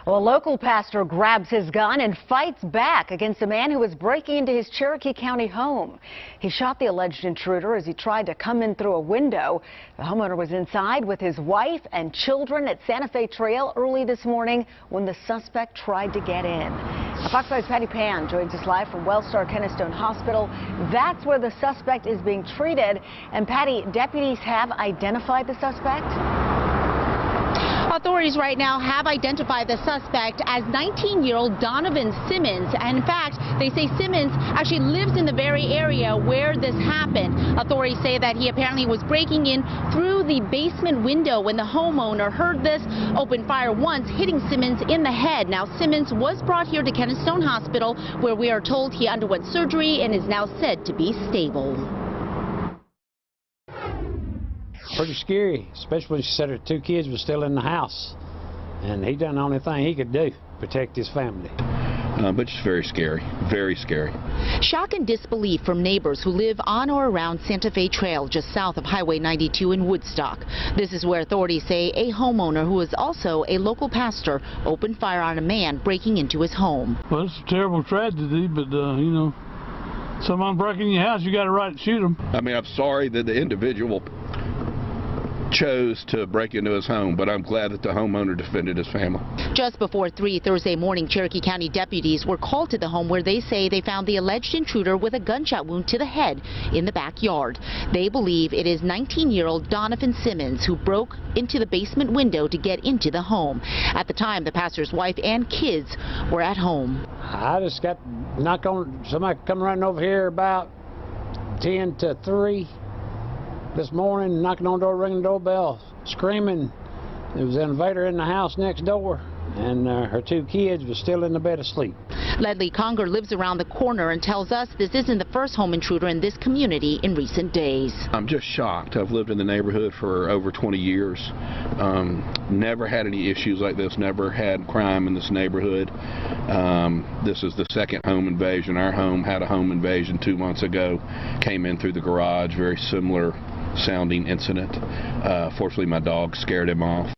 Well, a local pastor grabs his gun and fights back against a man who was breaking into his Cherokee County home. He shot the alleged intruder as he tried to come in through a window. The homeowner was inside with his wife and children at Santa Fe Trail early this morning when the suspect tried to get in. Fox 5's Patty Pan joins us live from Wellstar Kennestone Hospital. That's where the suspect is being treated. And Patty, deputies have identified the suspect? Authorities right now have identified the suspect as 19-year-old Donovan Simmons. And in fact, they say Simmons actually lives in the very area where this happened. Authorities say that he apparently was breaking in through the basement window when the homeowner heard this, opened fire once, hitting Simmons in the head. Now, Simmons was brought here to Kennestone Hospital, where we are told he underwent surgery and is now said to be stable. Pretty scary, especially when she said her two kids were still in the house, and he done the only thing he could do, protect his family. But it's very scary, very scary. Shock and disbelief from neighbors who live on or around Santa Fe Trail just south of Highway 92 in Woodstock. This is where authorities say a homeowner who is also a local pastor opened fire on a man breaking into his home. Well, it's a terrible tragedy, but you know, someone breaking your house, you got a right to shoot them. I mean, I'm sorry that the individual chose to break into his home, but I'm glad that the homeowner defended his family. Just before 3 Thursday morning, Cherokee County deputies were called to the home where they say they found the alleged intruder with a gunshot wound to the head in the backyard. They believe it is 19-year-old Donovan Simmons who broke into the basement window to get into the home. At the time, the pastor's wife and kids were at home. I just got knocked on, somebody come running over here about 10 to 3. This morning, knocking on the door, ringing the doorbell, screaming. There was an invader in the house next door, and her two kids were still in the bed asleep. Ledley Conger lives around the corner and tells us this isn't the first home intruder in this community in recent days. I'm just shocked. I've lived in the neighborhood for over 20 years. Never had any issues like this, never had crime in this neighborhood. This is the second home invasion. Our home had a home invasion 2 months ago, came in through the garage, very similar sounding incident. Fortunately, my dog scared him off.